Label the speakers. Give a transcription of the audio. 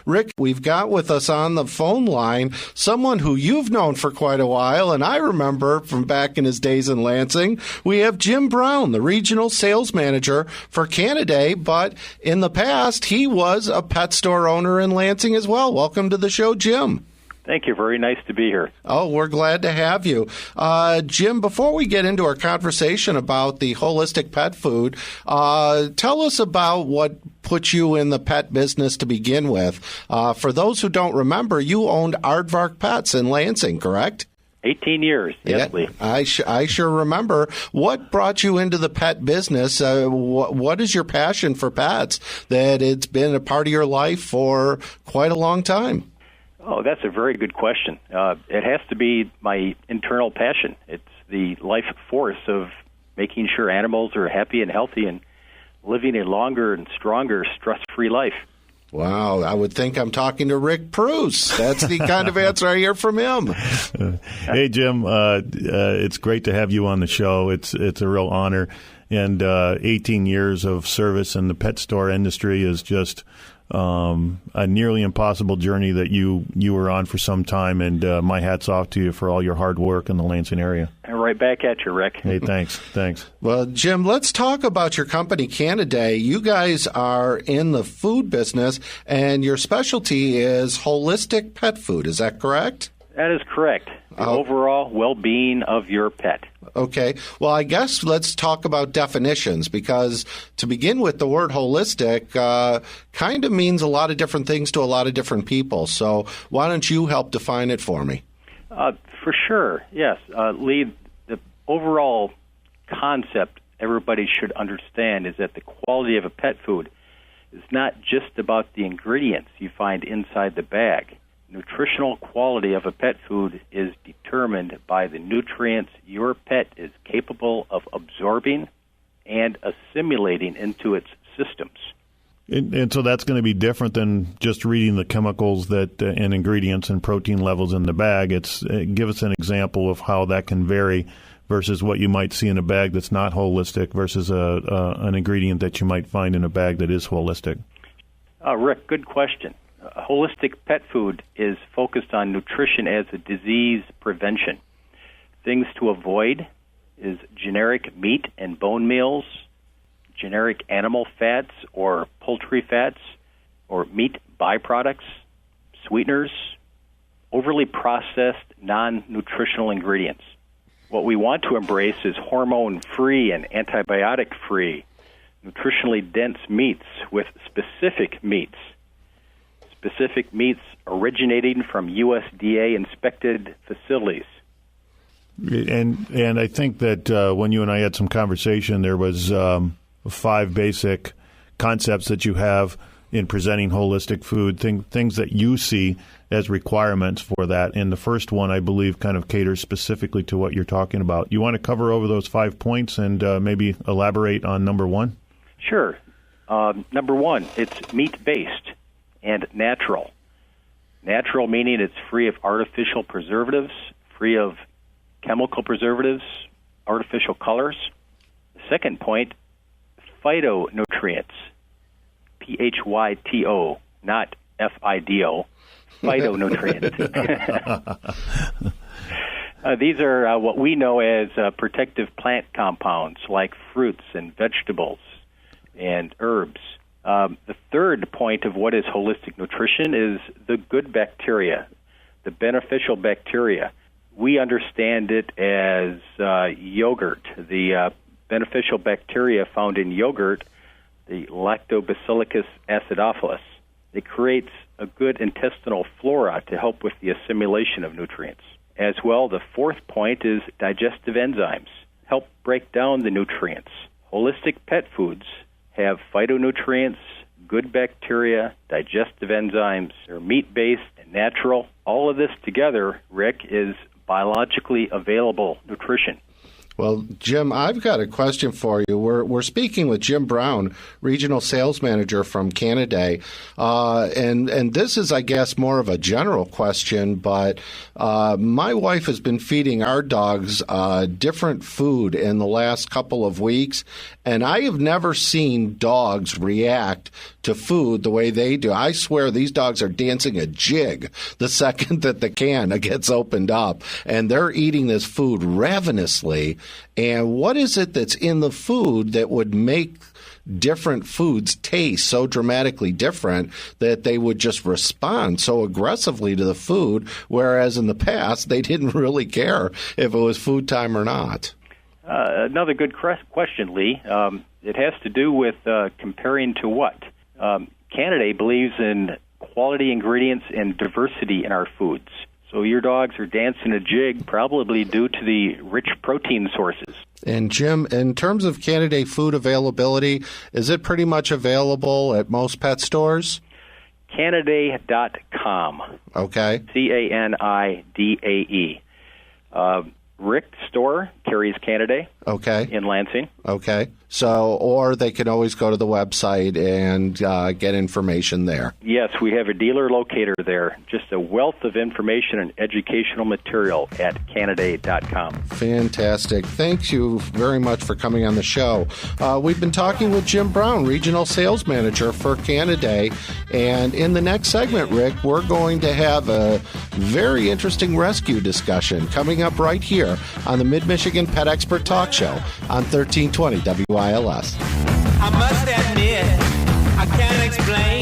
Speaker 1: Rick, we've got with us on the phone line someone who you've known for quite a while, and I remember from back in his days in Lansing. We have Jim Brown, the regional sales manager for Canaday, but in the past, he was a pet store owner in Lansing as well. Welcome to the show, Jim.
Speaker 2: Thank you. Very nice to be here.
Speaker 1: Oh, we're glad to have you. Jim, before we get into our conversation about the holistic pet food, tell us about what put you in the pet business to begin with. For those who don't remember, you owned Aardvark Pets in Lansing, correct?
Speaker 2: 18 years, yes,
Speaker 1: yeah,
Speaker 2: Lee.
Speaker 1: I sure remember. What brought you into the pet business? What is your passion for pets that it's been a part of your life for quite a long time?
Speaker 2: Oh, that's a very good question. It has to be my internal passion. It's the life force of making sure animals are happy and healthy and living a longer and stronger stress-free life.
Speaker 1: Wow, I would think I'm talking to Rick Preuss. That's the kind of answer I hear from him.
Speaker 3: Hey, Jim, it's great to have you on the show. It's a real honor. And 18 years of service in the pet store industry is just a nearly impossible journey that you were on for some time, and my hat's off to you for all your hard work in the Lansing area.
Speaker 2: And right back at you, Rick.
Speaker 3: Hey, thanks.
Speaker 1: Well, Jim, let's talk about your company, Canaday. You guys are in the food business, and your specialty is holistic pet food. Is that correct?
Speaker 2: That is correct. The overall well-being of your pet.
Speaker 1: Okay. Well, I guess let's talk about definitions, because to begin with, the word holistic kind of means a lot of different things to a lot of different people. So why don't you help define it for me?
Speaker 2: For sure, yes. Lee, the overall concept everybody should understand is that the quality of a pet food is not just about the ingredients you find inside the bag. Nutritional quality of a pet food is determined by the nutrients your pet is capable of absorbing and assimilating into its systems.
Speaker 3: And so that's going to be different than just reading the chemicals that and ingredients and protein levels in the bag. Give us an example of how that can vary versus what you might see in a bag that's not holistic versus an ingredient that you might find in a bag that is holistic.
Speaker 2: Rick, good question. Holistic pet food is focused on nutrition as a disease prevention. Things to avoid is generic meat and bone meals, generic animal fats or poultry fats, or meat byproducts, sweeteners, overly processed non-nutritional ingredients. What we want to embrace is hormone-free and antibiotic-free, nutritionally dense meats with specific meats originating from USDA-inspected facilities.
Speaker 3: And I think that when you and I had some conversation, there was 5 basic concepts that you have in presenting holistic food, things that you see as requirements for that. And the first one, I believe, kind of caters specifically to what you're talking about. You want to cover over those 5 points and maybe elaborate on number 1?
Speaker 2: Sure. Number 1, it's meat-based and natural. Natural meaning it's free of artificial preservatives, free of chemical preservatives, artificial colors. The second point, phytonutrients, P-H-Y-T-O, not F-I-D-O, phytonutrients. These are what we know as protective plant compounds like fruits and vegetables and herbs. The third point of what is holistic nutrition is the good bacteria, the beneficial bacteria. We understand it as yogurt, the beneficial bacteria found in yogurt, the Lactobacillus acidophilus. It creates a good intestinal flora to help with the assimilation of nutrients. As well, the fourth point is digestive enzymes, help break down the nutrients. Holistic pet foods have phytonutrients, good bacteria, digestive enzymes. They're meat-based and natural. All of this together, Rick, is biologically available nutrition.
Speaker 1: Well, Jim, I've got a question for you. We're speaking with Jim Brown, Regional Sales Manager from Canaday. And this is, I guess, more of a general question, but my wife has been feeding our dogs different food in the last couple of weeks, and I have never seen dogs react to food the way they do. I swear these dogs are dancing a jig the second that the can gets opened up, and they're eating this food ravenously. And what is it that's in the food that would make different foods taste so dramatically different that they would just respond so aggressively to the food, whereas in the past they didn't really care if it was food time or not?
Speaker 2: Another good question, Lee. It has to do with comparing to what? Canaday believes in quality ingredients and diversity in our foods. So your dogs are dancing a jig probably due to the rich protein sources.
Speaker 1: And Jim, in terms of Canaday food availability, is it pretty much available at most pet stores?
Speaker 2: Canaday.com.
Speaker 1: Okay.
Speaker 2: Canadae. Rick store carries Canaday.
Speaker 1: Okay.
Speaker 2: In Lansing.
Speaker 1: Okay. So, or they can always go to the website and get information there.
Speaker 2: Yes, we have a dealer locator there. Just a wealth of information and educational material at Canaday.com.
Speaker 1: Fantastic. Thank you very much for coming on the show. We've been talking with Jim Brown, Regional Sales Manager for Canaday. And in the next segment, Rick, we're going to have a very interesting rescue discussion coming up right here on the Mid-Michigan Pet Expert Talk Show on 1320 WILS.
Speaker 4: I must admit, I can't explain